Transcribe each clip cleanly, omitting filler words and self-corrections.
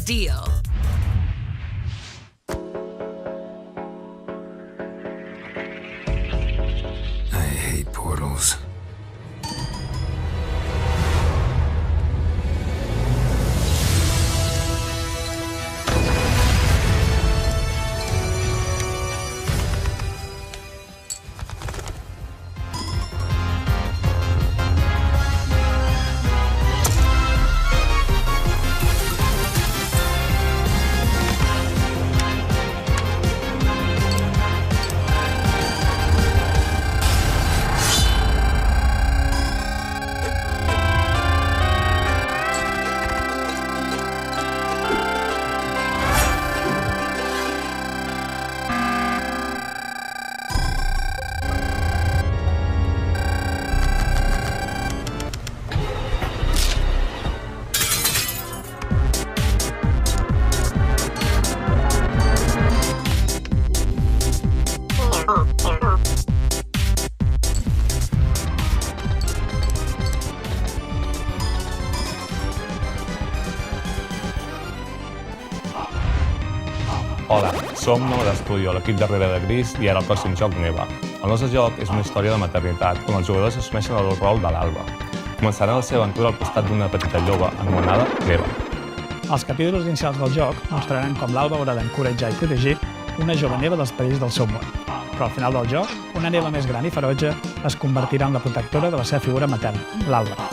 deal. I hate portals. Hola, som Nou d'Estudio, l'equip darrere de Gris i ara el pròxim joc Neva. El nostre joc és una història de maternitat, on els jugadors assumeixen el rol de l'Alba. Començaran la seva aventura al costat d'una petita lloba anomenada Neva. Els capítols inicials del joc mostraran com l'Alba haurà d'encoratjar i protegir una jove Neva dels perills del seu món. Però al final del joc, una Neva més gran i ferotge es convertirà en la protectora de la seva figura materna, l'Alba.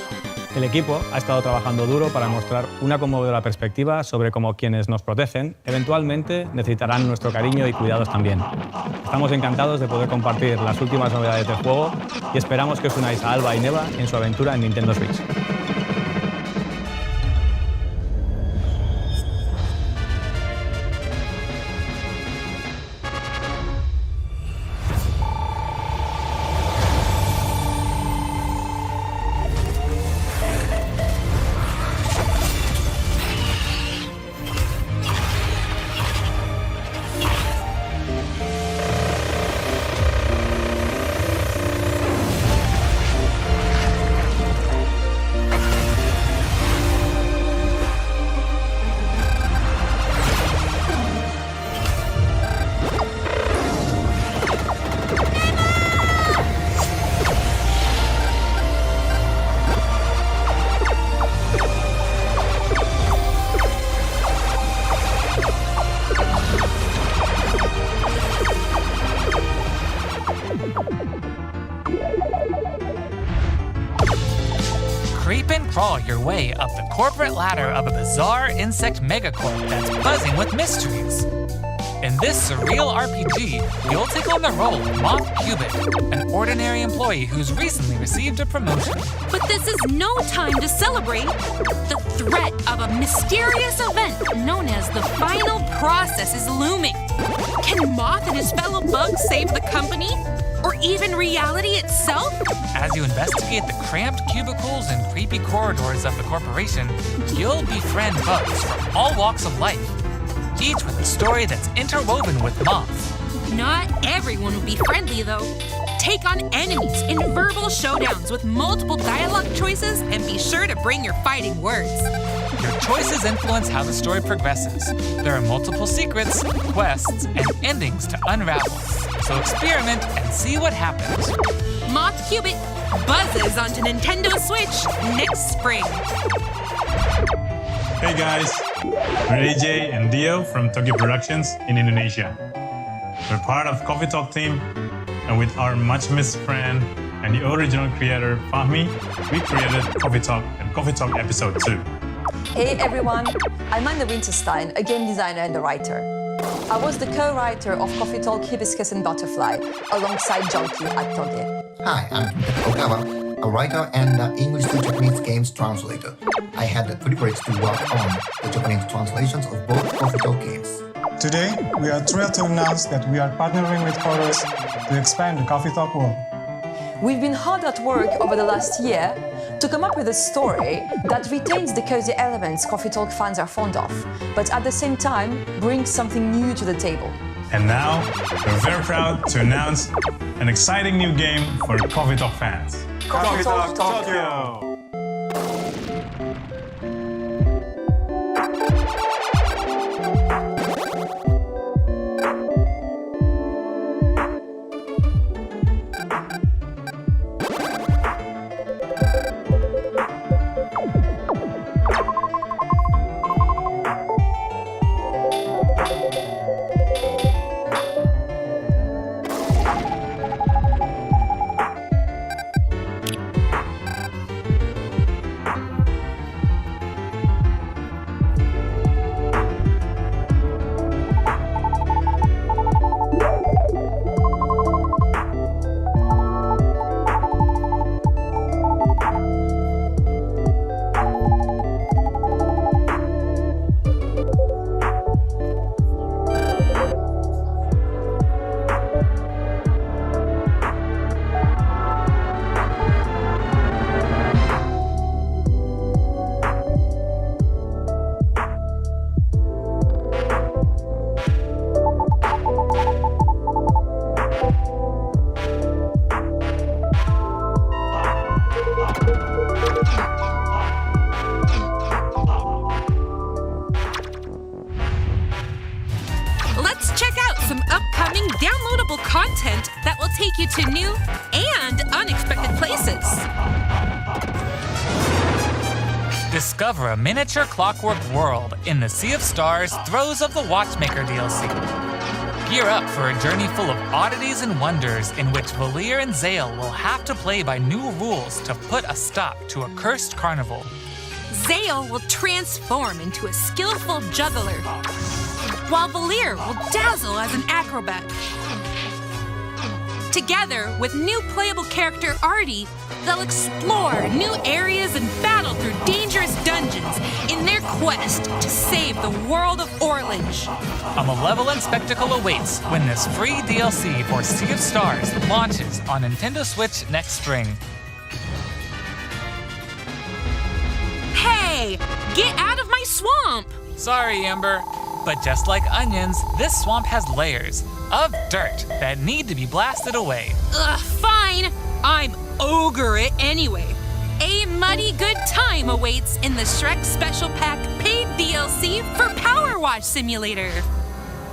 El equipo ha estado trabajando duro para mostrar una conmovedora perspectiva sobre cómo quienes nos protegen eventualmente necesitarán nuestro cariño y cuidados también. Estamos encantados de poder compartir las últimas novedades del juego y esperamos que os unáis a Alba y Neva en su aventura en Nintendo Switch. Creep and crawl your way up the corporate ladder of a bizarre insect megacorp that's buzzing with mysteries. In this surreal RPG, you'll take on the role of Moth Cubit, an ordinary employee who's recently received a promotion. But this is no time to celebrate. The threat of a mysterious event known as the final process is looming. Can Moth and his fellow bugs save the company? Or even reality itself? As you investigate the cramped cubicles and creepy corridors of the corporation, you'll befriend bugs from all walks of life, each with a story that's interwoven with Moth. Not everyone will be friendly, though. Take on enemies in verbal showdowns with multiple dialogue choices, and be sure to bring your fighting words. Your choices influence how the story progresses. There are multiple secrets, quests, and endings to unravel. So experiment and see what happens. Moth Cubit buzzes onto Nintendo Switch next spring. Hey guys, we're AJ and Dio from Tokyo Productions in Indonesia. We're part of Coffee Talk team, and with our much missed friend and the original creator Fahmi, we created Coffee Talk and Coffee Talk Episode 2. Hey everyone, I'm Anna Winterstein, a game designer and a writer. I was the co-writer of Coffee Talk Hibiscus and Butterfly, alongside Junkie at Toge. Hi, I'm Okawa, a writer and English to Japanese games translator. I had the privilege to work on the Japanese translations of both Coffee Talk games. Today, we are thrilled to announce that we are partnering with coders to expand the Coffee Talk world. We've been hard at work over the last year to come up with a story that retains the cozy elements Coffee Talk fans are fond of, but at the same time brings something new to the table. And now, we're very proud to announce an exciting new game for Coffee Talk fans. Coffee Talk Tokyo! take you to new and unexpected places. Discover a miniature clockwork world in the Sea of Stars Throes of the Watchmaker DLC. Gear up for a journey full of oddities and wonders in which Valir and Zale will have to play by new rules to put a stop to a cursed carnival. Zale will transform into a skillful juggler, while Valir will dazzle as an acrobat. Together with new playable character Artie, they'll explore new areas and battle through dangerous dungeons in their quest to save the world of Orlange. A malevolent spectacle awaits when this free DLC for Sea of Stars launches on Nintendo Switch next spring. Hey, get out of my swamp! Sorry, Amber, but just like onions, this swamp has layers of dirt that need to be blasted away. Ugh, fine. I'm ogre it anyway. A muddy good time awaits in the Shrek Special Pack paid DLC for Power Wash Simulator.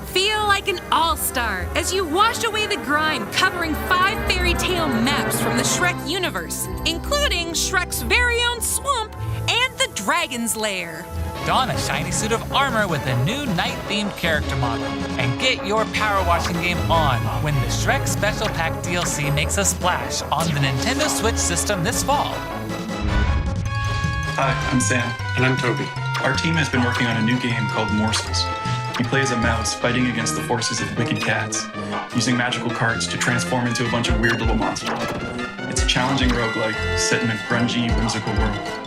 Feel like an all-star as you wash away the grime covering 5 fairy tale maps from the Shrek universe, including Shrek's very own swamp and the Dragon's Lair. Don a shiny suit of armor with a new night-themed character model, and get your power washing game on when the Shrek Special Pack DLC makes a splash on the Nintendo Switch system this fall. Hi, I'm Sam. And I'm Toby. Our team has been working on a new game called Morsels. You play as a mouse fighting against the forces of wicked cats, using magical cards to transform into a bunch of weird little monsters. It's a challenging roguelike set in a grungy, whimsical world.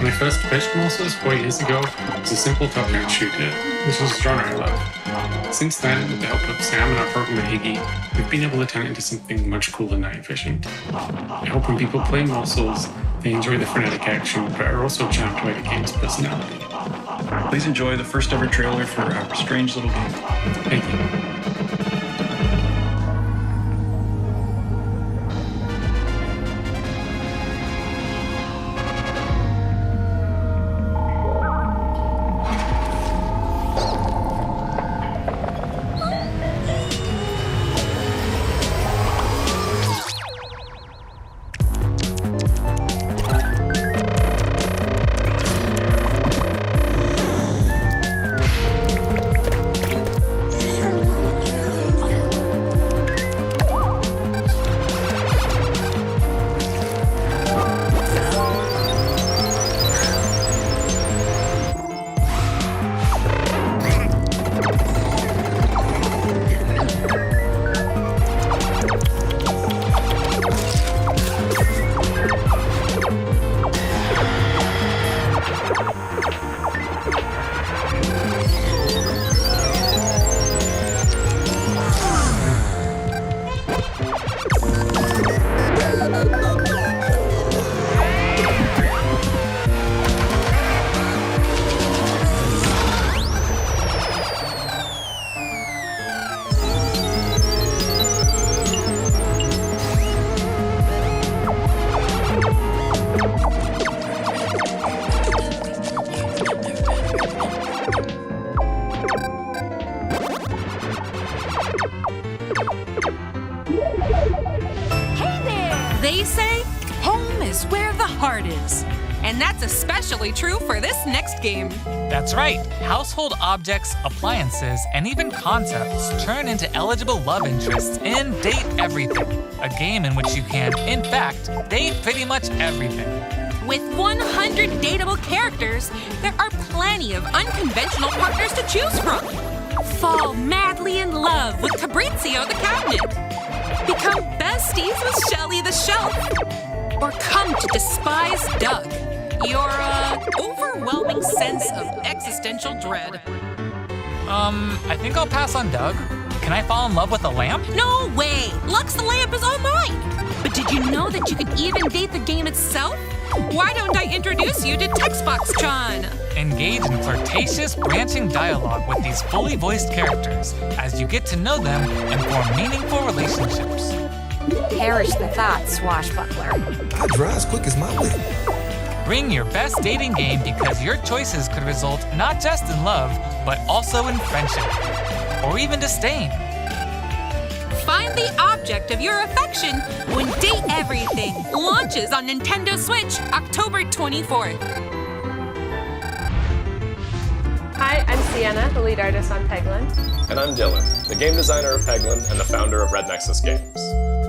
When I first pitched Morsels 4 years ago, it was a simple top-down shooter, which is a genre I love. Since then, with the help of Sam and our programmer Iggy, we've been able to turn it into something much cooler and night efficient. I hope when people play Morsels, they enjoy the frenetic action, but are also charmed by the game's personality. Please enjoy the first ever trailer for our strange little game. Thank you. They say home is where the heart is. And that's especially true for this next game. That's right. Household objects, appliances, and even concepts turn into eligible love interests in Date Everything, a game in which you can, in fact, date pretty much everything. With 100 dateable characters, there are plenty of unconventional partners to choose from. Fall madly in love with Fabrizio the Cabinet. Become besties with Shelly the Shelf. Or come to despise Doug, your overwhelming sense of existential dread. I think I'll pass on Doug. Can I fall in love with a lamp? No way! Lux the Lamp is all mine! But did you know that you could even date the game itself? Why don't I introduce you to Textbox-chan? Engage in flirtatious, branching dialogue with these fully voiced characters as you get to know them and form meaningful relationships. Perish the thought, swashbuckler. I drive as quick as my whip. Bring your best dating game because your choices could result not just in love, but also in friendship, or even disdain. find the object of your affection when Date Everything launches on Nintendo Switch October 24th. Hi, I'm Sienna, the lead artist on Peglin. And I'm Dylan, the game designer of Peglin and the founder of Red Nexus Games.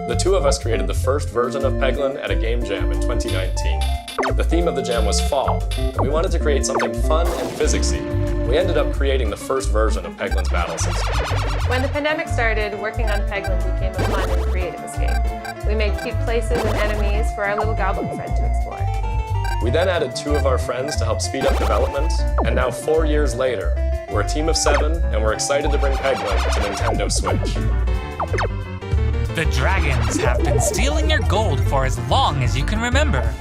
The two of us created the first version of Peglin at a game jam in 2019. The theme of the jam was fall, and we wanted to create something fun and physicsy. We ended up creating the first version of Peglin's battle system. When the pandemic started, working on Peglin became a fun and creative escape. We made cute places and enemies for our little goblin friend to explore. We then added 2 of our friends to help speed up development, and now 4 years later, we're a team of 7, and we're excited to bring Peglin to Nintendo Switch. The dragons have been stealing your gold for as long as you can remember.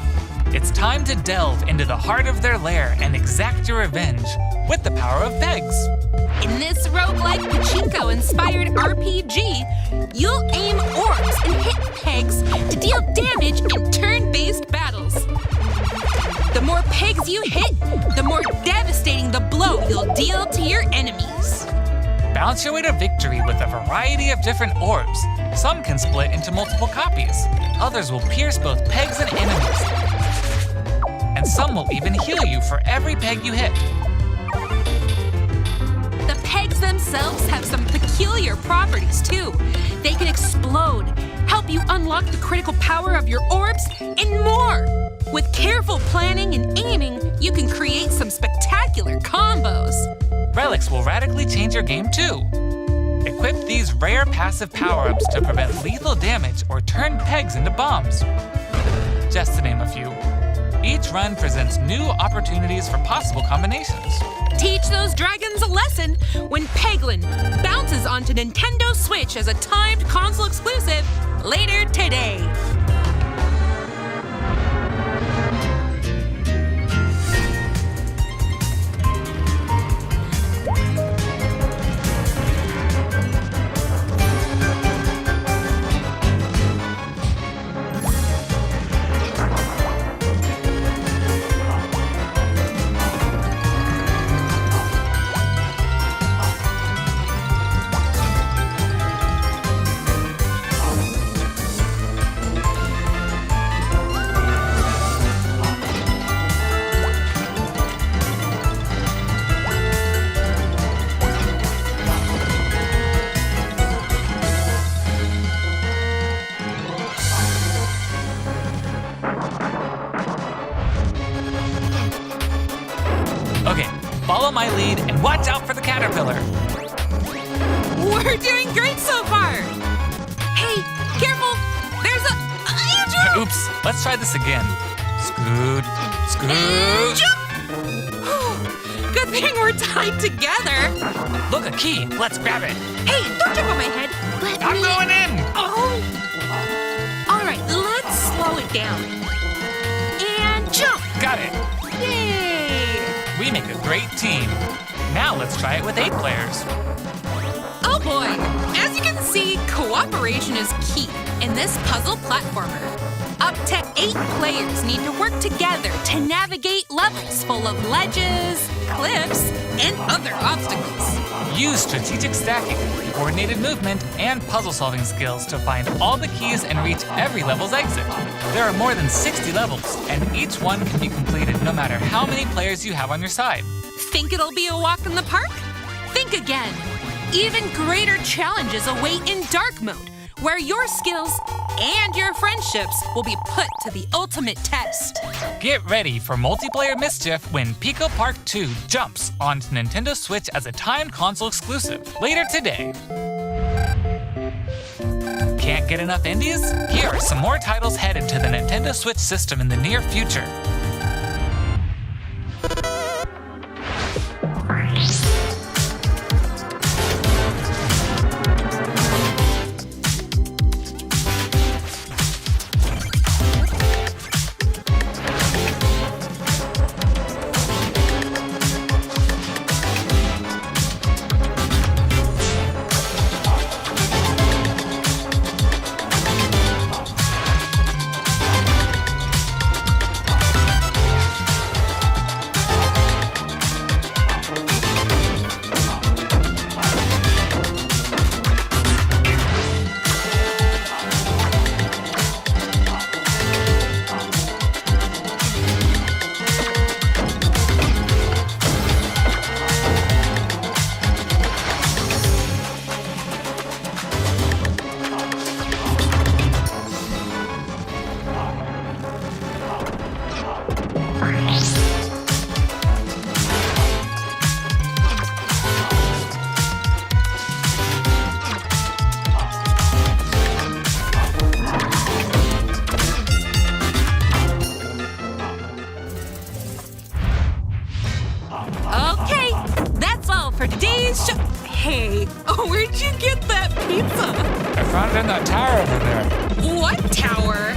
It's time to delve into the heart of their lair and exact your revenge with the power of pegs. In this roguelike pachinko-inspired RPG, you'll aim orbs and hit pegs to deal damage in turn-based battles. The more pegs you hit, the more devastating the blow you'll deal to your enemies. Bounce your way to victory with a variety of different orbs. Some can split into multiple copies. Others will pierce both pegs and enemies. And some will even heal you for every peg you hit. The pegs themselves have some peculiar properties too. They can explode, help you unlock the critical power of your orbs, and more. With careful planning and aiming, you can create some spectacular combos. Relics will radically change your game too. Equip these rare passive power-ups to prevent lethal damage or turn pegs into bombs. Just to name a few. Each run presents new opportunities for possible combinations. Teach those dragons a lesson when Peglin bounces onto Nintendo Switch as a timed console exclusive later today. Okay, follow my lead and watch out for the caterpillar. We're doing great so far. Hey, careful! There's a Andrew! Oops, let's try this again. Scoot, scoot. Jump! Good thing we're tied together. Look, a key. Let's grab it. Hey, don't jump on my head. I'm going in. Oh! All right, let's slow it down. And jump! Got it. Yay! We make a great team. Now let's try it with 8 players. Oh boy! As you can see, cooperation is key in this puzzle platformer. Up to 8 players need to work together to navigate levels full of ledges, cliffs, and other obstacles. Use strategic stacking, coordinated movement, and puzzle-solving skills to find all the keys and reach every level's exit. There are more than 60 levels, and each one can be completed no matter how many players you have on your side. Think it'll be a walk in the park? Think again. Even greater challenges await in dark mode, where your skills and your friendships will be put to the ultimate test. Get ready for multiplayer mischief when Pico Park 2 jumps onto Nintendo Switch as a timed console exclusive later today. Can't get enough indies? Here are some more titles headed to the Nintendo Switch system in the near future. pizza. I found it in that tower over there. What tower?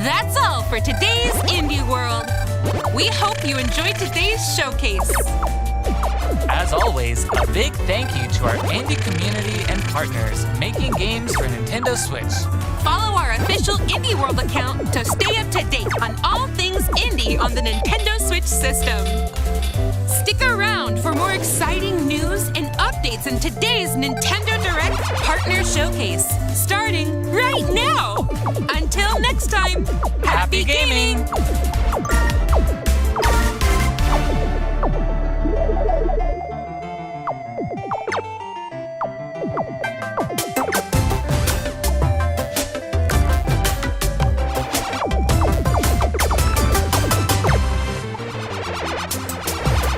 That's all for today's Indie World. We hope you enjoyed today's showcase. As always, a big thank you to our indie community and partners making games for Nintendo Switch. Follow our official Indie World account to stay up to date on all things indie on the Nintendo Switch system. Stick around for more exciting news and updates in today's Nintendo Direct Partner Showcase, starting right now. Until next time, happy gaming!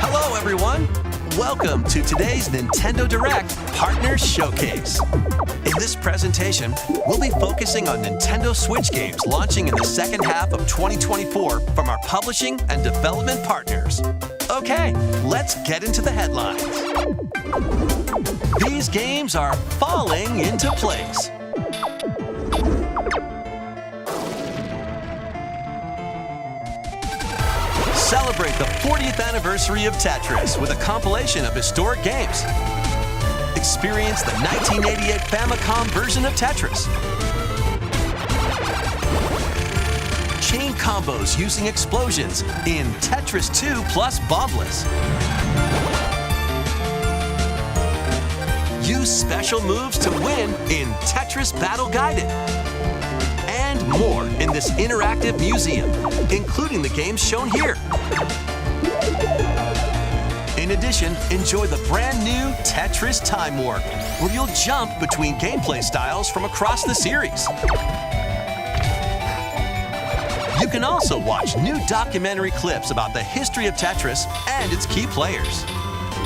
Hello, everyone. Welcome to today's Nintendo Direct Partner Showcase. In this presentation, we'll be focusing on Nintendo Switch games launching in the second half of 2024 from our publishing and development partners. Okay, let's get into the headlines. These games are falling into place. Celebrate the 40th anniversary of Tetris with a compilation of historic games. Experience the 1988 Famicom version of Tetris. Chain combos using explosions in Tetris 2 plus Bombless. Use special moves to win in Tetris Battle Guided. And more in this interactive museum, including the games shown here. In addition, enjoy the brand new Tetris Time Warp, where you'll jump between gameplay styles from across the series. You can also watch new documentary clips about the history of Tetris and its key players.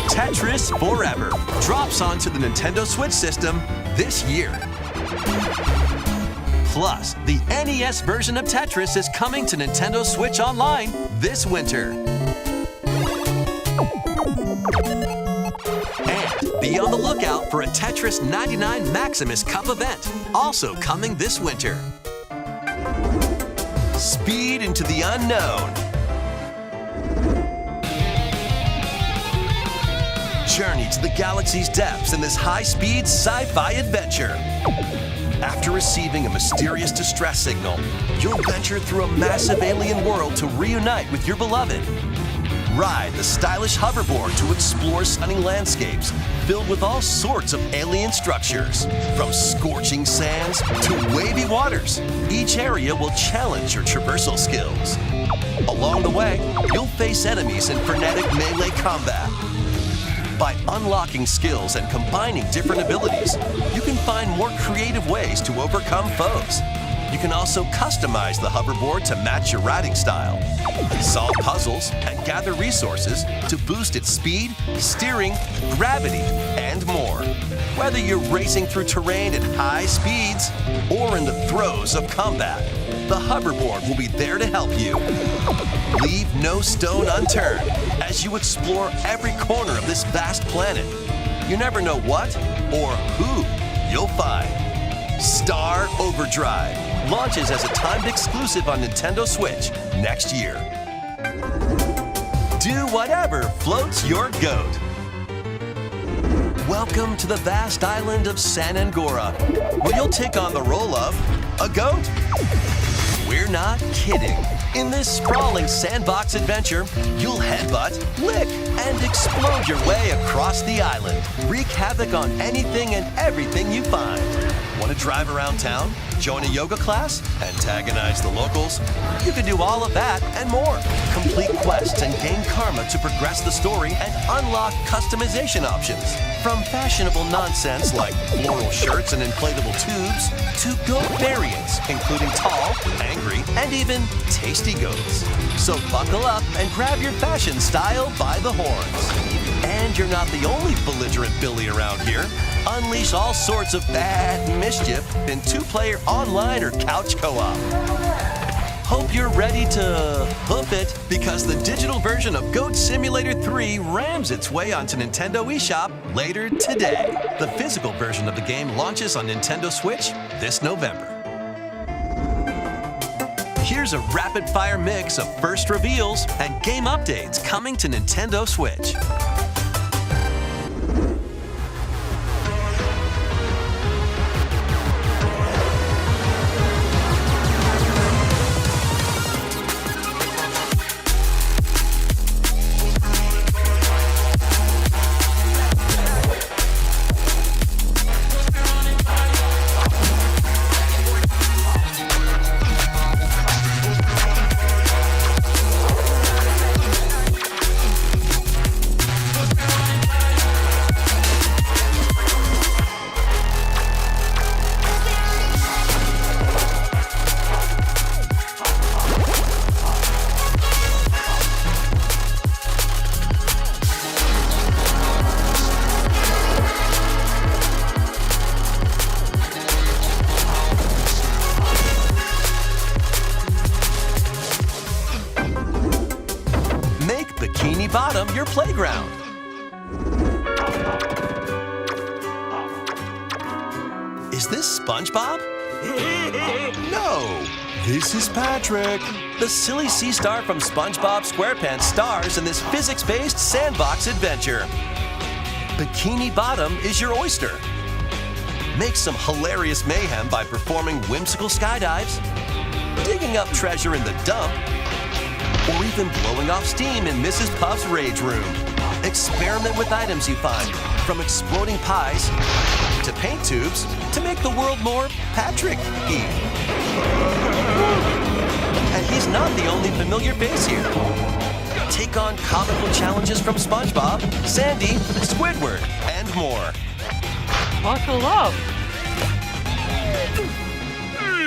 Tetris Forever drops onto the Nintendo Switch system this year. Plus, the NES version of Tetris is coming to Nintendo Switch Online this winter. And be on the lookout for a Tetris 99 Maximus Cup event, also coming this winter. Speed into the unknown. Journey to the galaxy's depths in this high-speed sci-fi adventure. After receiving a mysterious distress signal, you'll venture through a massive alien world to reunite with your beloved. Ride the stylish hoverboard to explore stunning landscapes filled with all sorts of alien structures. From scorching sands to wavy waters, each area will challenge your traversal skills. Along the way, you'll face enemies in frenetic melee combat. By unlocking skills and combining different abilities, you can find more creative ways to overcome foes. You can also customize the hoverboard to match your riding style, solve puzzles, and gather resources to boost its speed, steering, gravity, and more. Whether you're racing through terrain at high speeds or in the throes of combat, the hoverboard will be there to help you. Leave no stone unturned as you explore every corner of this vast planet. You never know what or who you'll find. Star Overdrive launches as a timed exclusive on Nintendo Switch next year. Do whatever floats your goat. Welcome to the vast island of San Angora, where you'll take on the role of a goat. We're not kidding. In this sprawling sandbox adventure, you'll headbutt, lick, and explode your way across the island. Wreak havoc on anything and everything you find. Want to drive around town, join a yoga class, antagonize the locals? You can do all of that and more. Complete quests and gain karma to progress the story and unlock customization options. From fashionable nonsense like floral shirts and inflatable tubes, to goat variants, including tall, angry, and even tasty goats. So buckle up and grab your fashion style by the horns. And you're not the only belligerent Billy around here. Unleash all sorts of bad mischief in 2-player online or couch co-op. Hope you're ready to hoof it, because the digital version of Goat Simulator 3 rams its way onto Nintendo eShop later today. The physical version of the game launches on Nintendo Switch this November. Here's a rapid-fire mix of first reveals and game updates coming to Nintendo Switch. Bikini Bottom your playground. Is this SpongeBob? No, this is Patrick. The silly sea star from SpongeBob SquarePants stars in this physics-based sandbox adventure. Bikini Bottom is your oyster. Make some hilarious mayhem by performing whimsical skydives, digging up treasure in the dump, or even blowing off steam in Mrs. Puff's rage room. Experiment with items you find, from exploding pies to paint tubes, to make the world more Patrick-y. And he's not the only familiar face here. Take on comical challenges from SpongeBob, Sandy, Squidward, and more. Buckle up!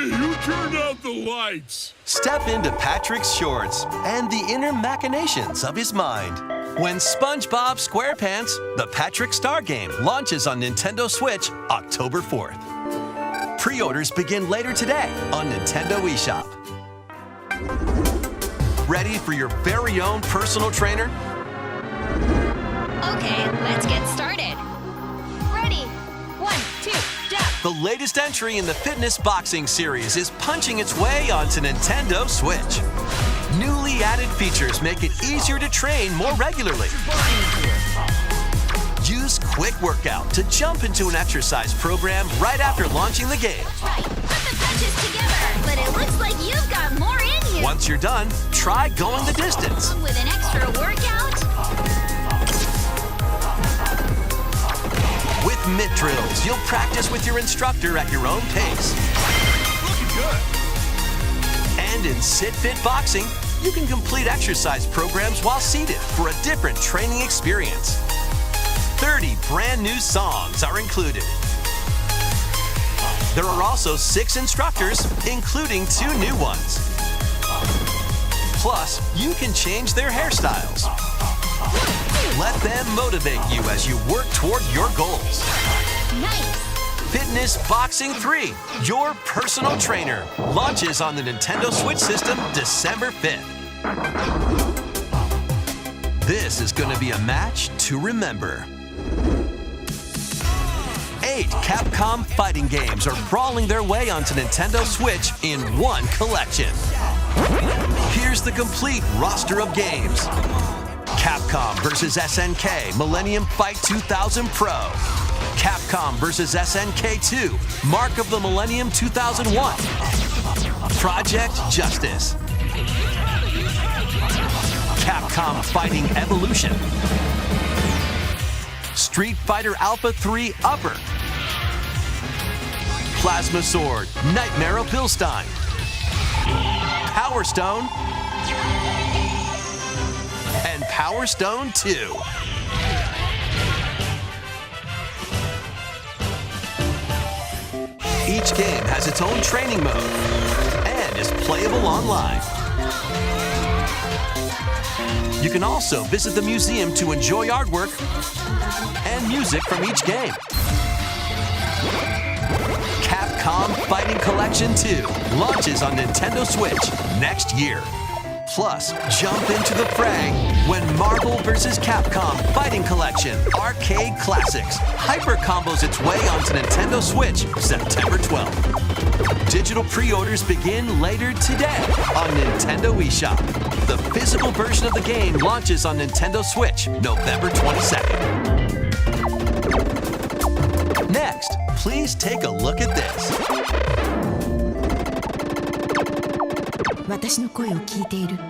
You turned out the lights! Step into Patrick's shorts and the inner machinations of his mind. When SpongeBob SquarePants, the Patrick Star game, launches on Nintendo Switch October 4th. Pre-orders begin later today on Nintendo eShop. Ready for your very own personal trainer? Okay, let's get started. Ready? 1, 2, jump! The latest entry in the fitness boxing series is punching its way onto Nintendo Switch. Newly added features make it easier to train more regularly. Use Quick Workout to jump into an exercise program right after launching the game. Right, put the punches together, but it looks like you've got more in you. Once you're done, try going the distance. Along with an extra workout. With mitt drills, you'll practice with your instructor at your own pace. Looking good. And in Sit Fit Boxing, you can complete exercise programs while seated for a different training experience. 30 brand new songs are included. There are also 6 instructors, including 2 new ones. Plus, you can change their hairstyles. Let them motivate you as you work toward your goals. Nice! Fitness Boxing 3, your personal trainer, launches on the Nintendo Switch system December 5th. This is going to be a match to remember. 8 Capcom fighting games are brawling their way onto Nintendo Switch in one collection. Here's the complete roster of games. Capcom vs. SNK Millennium Fight 2000 Pro. Capcom vs. SNK 2 Mark of the Millennium 2001. Project Justice. Capcom Fighting Evolution. Street Fighter Alpha 3 Upper. Plasma Sword Nightmare of Pilstein. Power Stone. And Power Stone 2. Each game has its own training mode and is playable online. You can also visit the museum to enjoy artwork and music from each game. Capcom Fighting Collection 2 launches on Nintendo Switch next year. Plus, jump into the fray when Marvel vs. Capcom Fighting Collection Arcade Classics hyper combos its way onto Nintendo Switch September 12th. Digital pre-orders begin later today on Nintendo eShop. The physical version of the game launches on Nintendo Switch November 22nd. Next, please take a look at this. 私の声を聞いている遠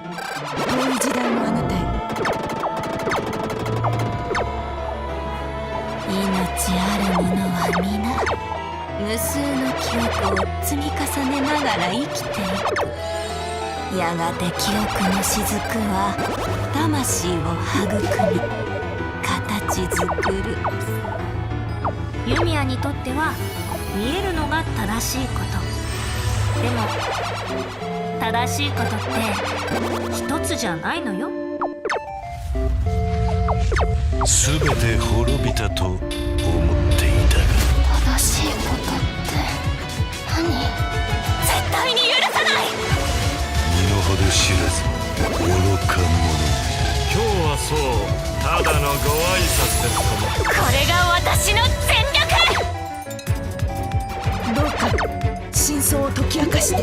い時代のあなたへ命ある者は皆無数の記憶を積み重ねながら生きていくやがて記憶の雫は魂を育み形作るユミヤにとっては見えるのが正しいことでも正しいことって一つじゃないのよ。すべて滅びたと思っていたが。正しいことって何？絶対に許さない。身の程知らず愚か者。今日はそうただのご挨拶ですかも。これが私の全力。どうか真相を解き明かして。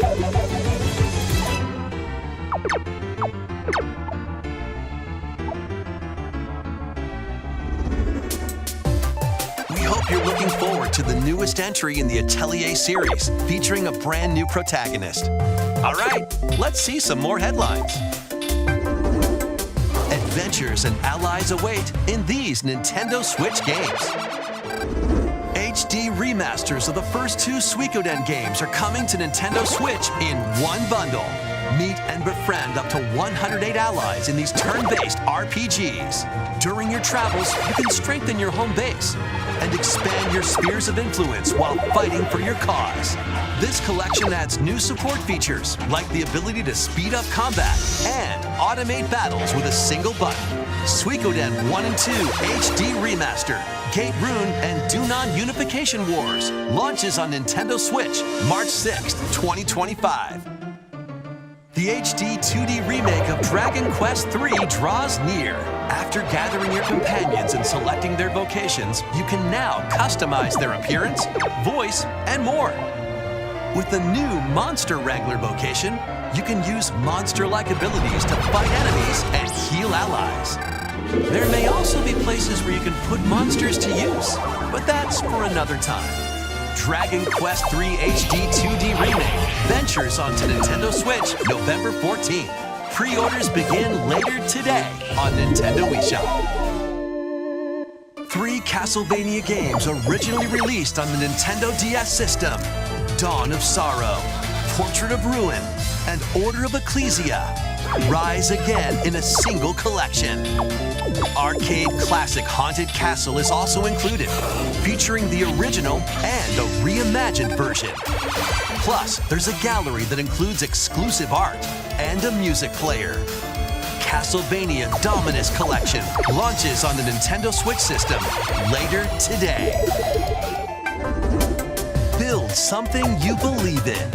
You're looking forward to the newest entry in the Atelier series, featuring a brand new protagonist. All right, let's see some more headlines. Adventures and allies await in these Nintendo Switch games. HD remasters of the first 2 Suikoden games are coming to Nintendo Switch in one bundle. Meet and befriend up to 108 allies in these turn-based RPGs. During your travels, you can strengthen your home base and expand your spheres of influence while fighting for your cause. This collection adds new support features like the ability to speed up combat and automate battles with a single button. Suikoden 1 and 2 HD Remaster, Gate Rune, and Dunan Unification Wars launches on Nintendo Switch March 6, 2025. The HD 2D remake of Dragon Quest III draws near. After gathering your companions and selecting their vocations, you can now customize their appearance, voice, and more. With the new Monster Wrangler vocation, you can use monster-like abilities to fight enemies and heal allies. There may also be places where you can put monsters to use, but that's for another time. Dragon Quest III HD 2D Remake ventures onto Nintendo Switch November 14th. Pre-orders begin later today on Nintendo eShop. 3 Castlevania games originally released on the Nintendo DS system: Dawn of Sorrow, Portrait of Ruin, and Order of Ecclesia rise again in a single collection. Arcade Classic Haunted Castle is also included, featuring the original and a reimagined version. Plus, there's a gallery that includes exclusive art and a music player. Castlevania Dominus Collection launches on the Nintendo Switch system later today. Build something you believe in.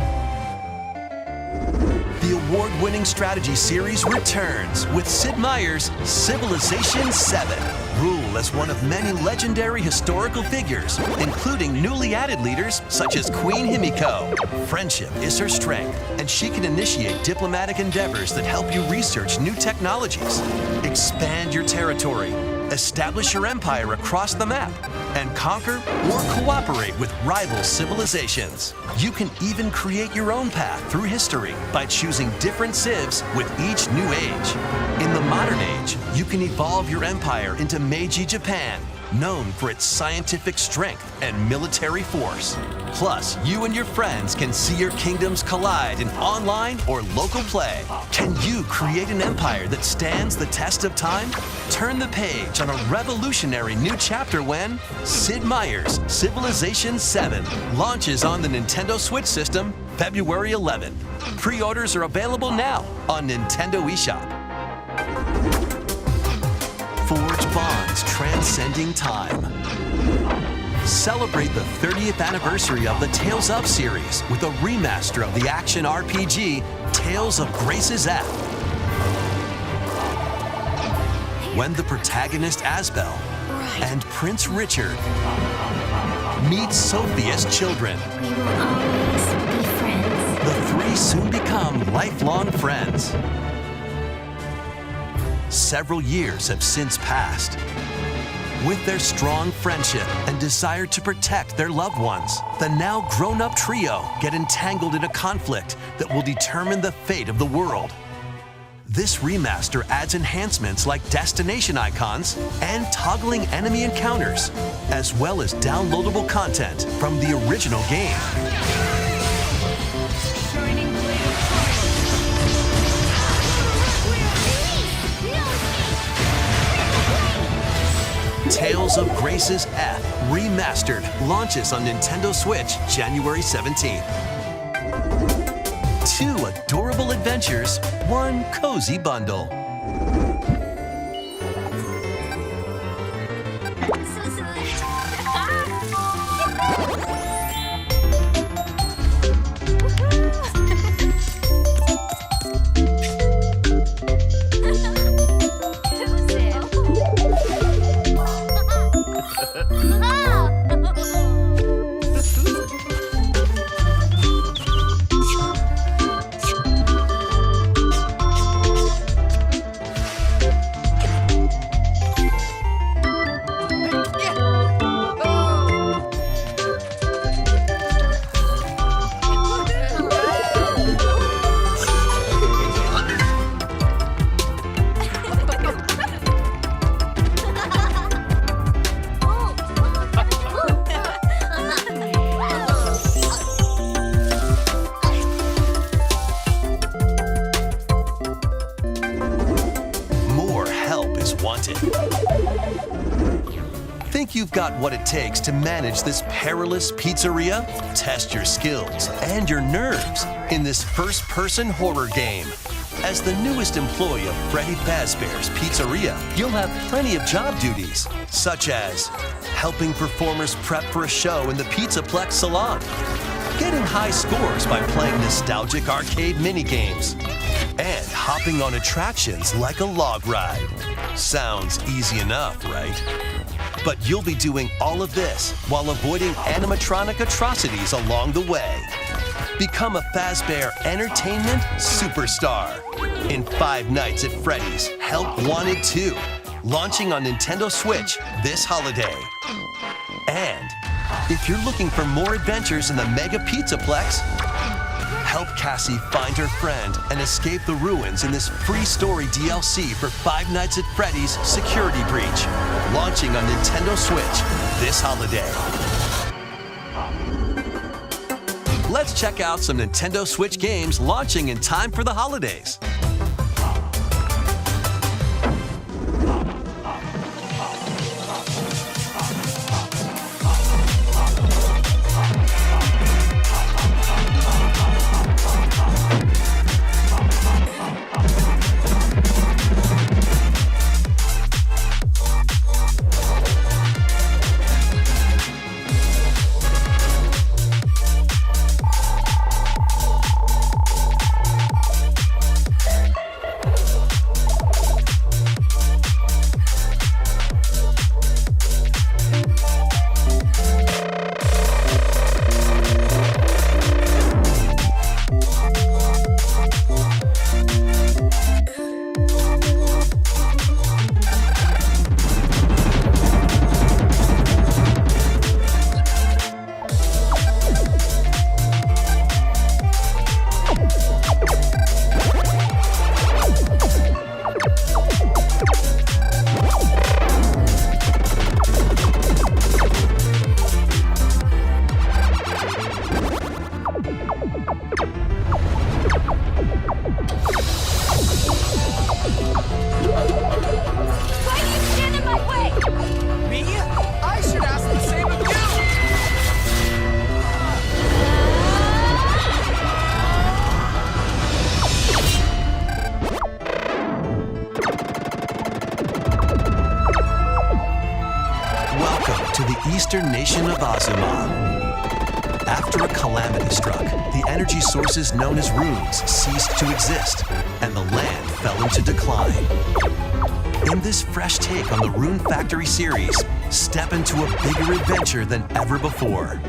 The The award-winning strategy series returns with Sid Meier's Civilization VII. Rule as one of many legendary historical figures, including newly added leaders such as Queen Himiko. Friendship is her strength, and she can initiate diplomatic endeavors that help you research new technologies, expand your territory, establish your empire across the map, and conquer or cooperate with rival civilizations. You can even create your own path through history by choosing different civs with each new age. In the modern age, you can evolve your empire into Meiji Japan, known for its scientific strength and military force. Plus, you and your friends can see your kingdoms collide in online or local play. Can you create an empire that stands the test of time? Turn the page on a revolutionary new chapter when Sid Meier's Civilization VII launches on the Nintendo Switch system February 11th. Pre-orders are available now on Nintendo eShop. Forge bonds transcending time. Celebrate the 30th anniversary of the Tales of series with a remaster of the action RPG Tales of Grace's F. When the protagonist Asbel and Prince Richard meet Sophia's children, We will always be friends. the three soon become lifelong friends. Several years have since passed. With their strong friendship and desire to protect their loved ones, the now grown-up trio get entangled in a conflict that will determine the fate of the world. This remaster adds enhancements like destination icons and toggling enemy encounters, as well as downloadable content from the original game. Tales of Grace's F Remastered launches on Nintendo Switch January 17th. 2 adorable adventures, 1 cozy bundle. Think you've got what it takes to manage this perilous pizzeria? Test your skills and your nerves in this first-person horror game. As the newest employee of Freddy Fazbear's Pizzeria, you'll have plenty of job duties, such as helping performers prep for a show in the Pizzaplex salon, getting high scores by playing nostalgic arcade minigames, and hopping on attractions like a log ride. Sounds easy enough, right? But you'll be doing all of this while avoiding animatronic atrocities along the way. Become a Fazbear Entertainment superstar in 5 Nights at Freddy's Help Wanted 2, launching on Nintendo Switch this holiday. And if you're looking for more adventures in the Mega Pizzaplex, help Cassie find her friend and escape the ruins in this free story DLC for 5 Nights at Freddy's Security Breach, launching on Nintendo Switch this holiday. Let's check out some Nintendo Switch games launching in time for the holidays. Welcome to the eastern nation of Azuma. After a calamity struck, the energy sources known as runes ceased to exist, and the land fell into decline. In this fresh take on the Rune Factory series, step into a bigger adventure than ever before.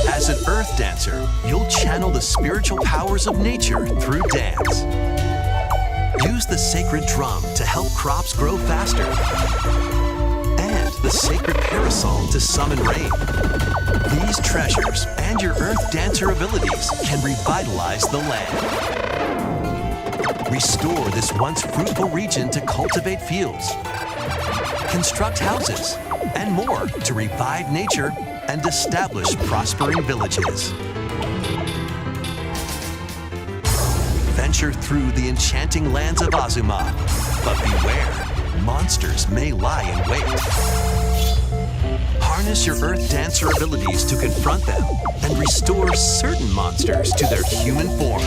As an earth dancer, you'll channel the spiritual powers of nature through dance. Use the sacred drum to help crops grow faster, and the sacred parasol to summon rain. These treasures and your earth dancer abilities can revitalize the land. Restore this once fruitful region to cultivate fields, construct houses, and more to revive nature and establish prospering villages. Venture through the enchanting lands of Azuma, but beware, monsters may lie in wait. Harness your Earth Dancer abilities to confront them and restore certain monsters to their human forms.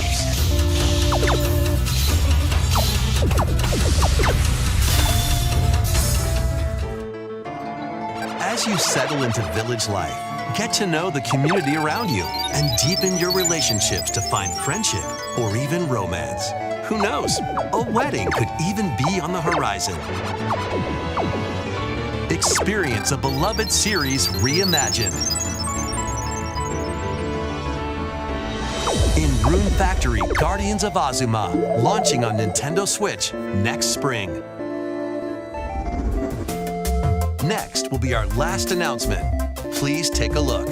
As you settle into village life, get to know the community around you and deepen your relationships to find friendship or even romance. Who knows? A wedding could even be on the horizon. Experience a beloved series reimagined. In Rune Factory Guardians of Azuma, launching on Nintendo Switch next spring. Next will be our last announcement. Please take a look.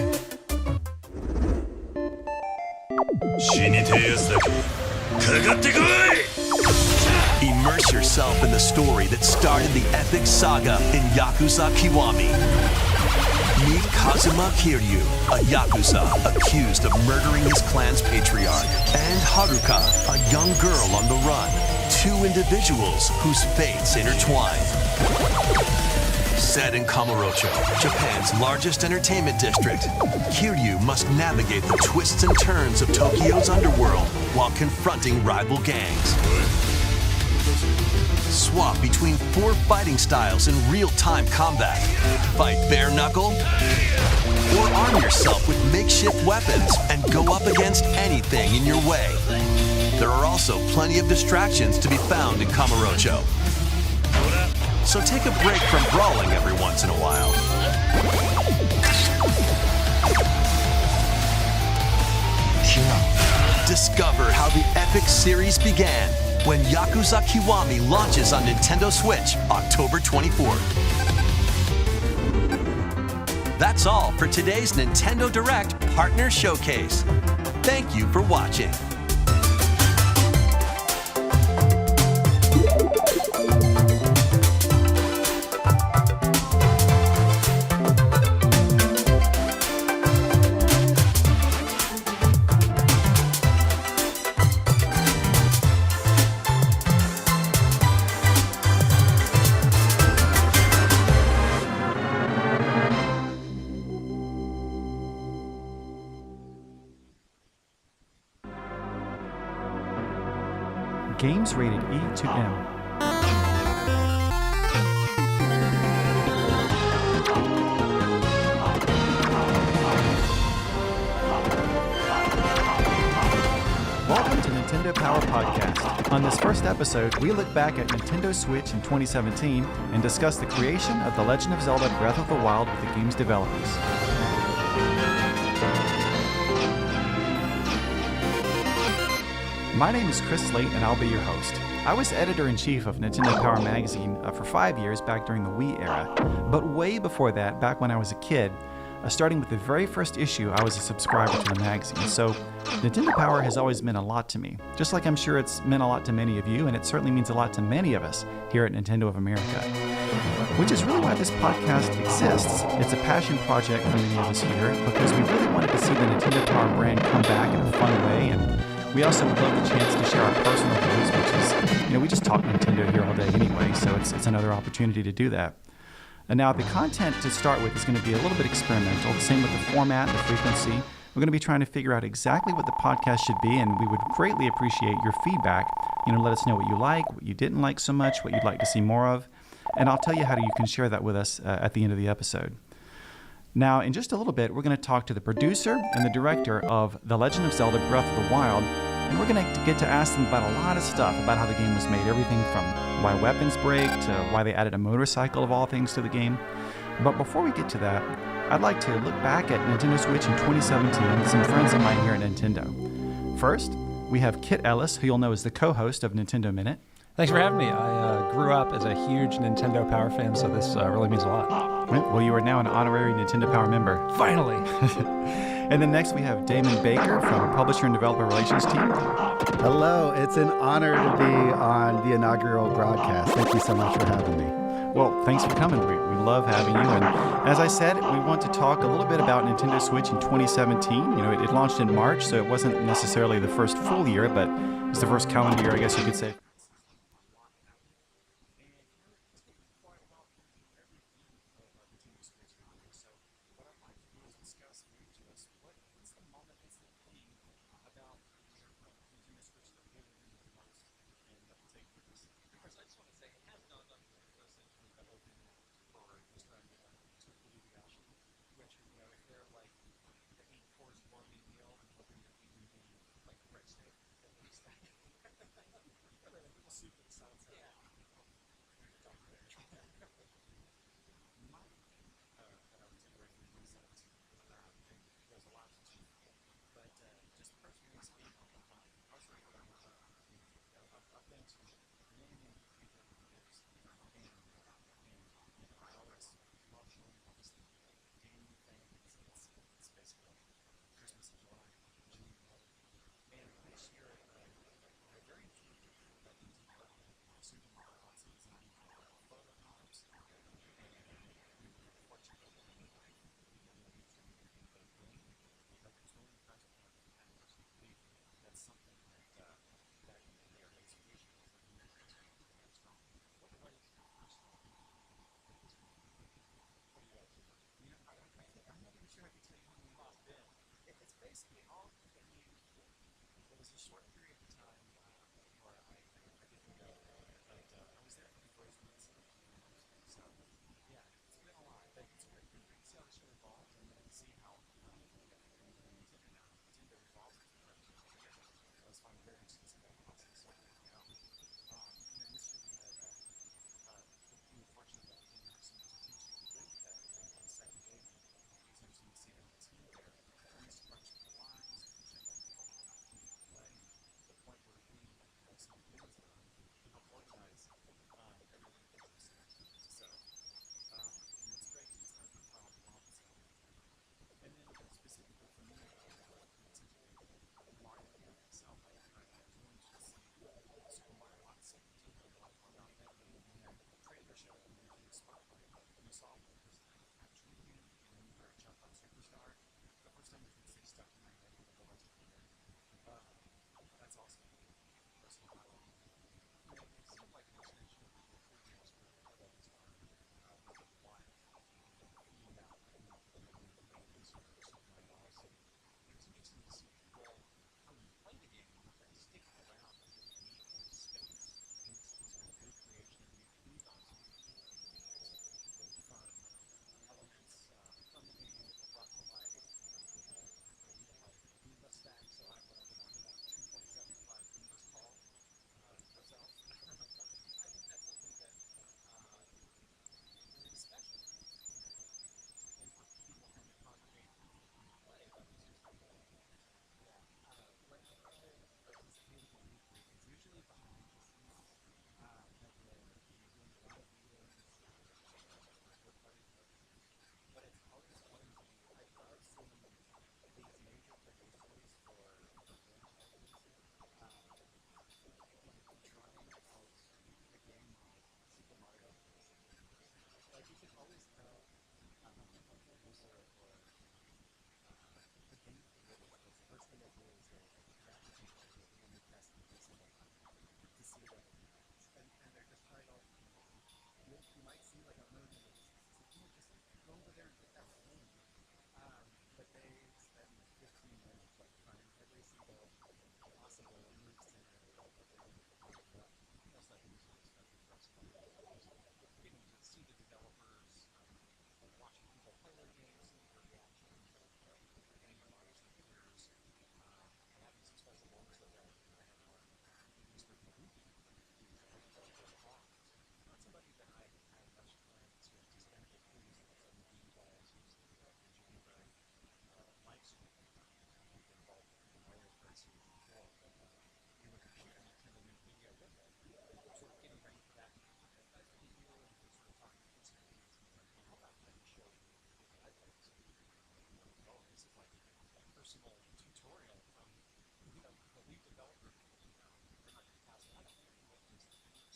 Immerse yourself in the story that started the epic saga in Yakuza Kiwami. Meet Kazuma Kiryu, a Yakuza accused of murdering his clan's patriarch, and Haruka, a young girl on the run, two individuals whose fates intertwine. Set in Kamurocho, Japan's largest entertainment district, Kiryu must navigate the twists and turns of Tokyo's underworld while confronting rival gangs. Swap between 4 fighting styles in real-time combat. Fight bare knuckle, or arm yourself with makeshift weapons and go up against anything in your way. There are also plenty of distractions to be found in Kamurocho. So take a break from brawling every once in a while. Discover how the epic series began when Yakuza Kiwami launches on Nintendo Switch October 24th. That's all for today's Nintendo Direct Partner Showcase. Thank you for watching. Games rated E to M. Welcome to Nintendo Power Podcast. On this first episode, we look back at Nintendo Switch in 2017 and discuss the creation of The Legend of Zelda Breath of the Wild with the game's developers. My name is Chris Slate, and I'll be your host. I was editor-in-chief of Nintendo Power Magazine for 5 years back during the Wii era, but way before that, back when I was a kid, starting with the very first issue, I was a subscriber to the magazine. So Nintendo Power has always meant a lot to me, just like I'm sure it's meant a lot to many of you, and it certainly means a lot to many of us here at Nintendo of America. Which is really why this podcast exists. It's a passion project for many of us here, because we really wanted to see the Nintendo Power brand come back in a fun way, and we also would love the chance to share our personal views, which is, we just talk Nintendo here all day anyway, so it's another opportunity to do that. And now the content to start with is going to be a little bit experimental, the same with the format, the frequency. We're going to be trying to figure out exactly what the podcast should be, and we would greatly appreciate your feedback. Let us know what you like, what you didn't like so much, what you'd like to see more of, and I'll tell you how you can share that with us at the end of the episode. Now, in just a little bit, we're going to talk to the producer and the director of The Legend of Zelda Breath of the Wild, and we're going to get to ask them about a lot of stuff about how the game was made, everything from why weapons break to why they added a motorcycle of all things to the game. But before we get to that, I'd like to look back at Nintendo Switch in 2017 with some friends of mine here at Nintendo. First, we have Kit Ellis, who you'll know is the co-host of Nintendo Minute. Thanks for having me. I grew up as a huge Nintendo Power fan, so this really means a lot. Well, you are now an honorary Nintendo Power member. Finally! And then next we have Damon Baker from Publisher and Developer Relations Team. Hello, it's an honor to be on the inaugural broadcast. Thank you so much for having me. Well, thanks for coming. We love having you. And as I said, we want to talk a little bit about Nintendo Switch in 2017. You know, it launched in March, so it wasn't necessarily the first full year, but it's the first calendar year, I guess you could say.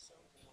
soon.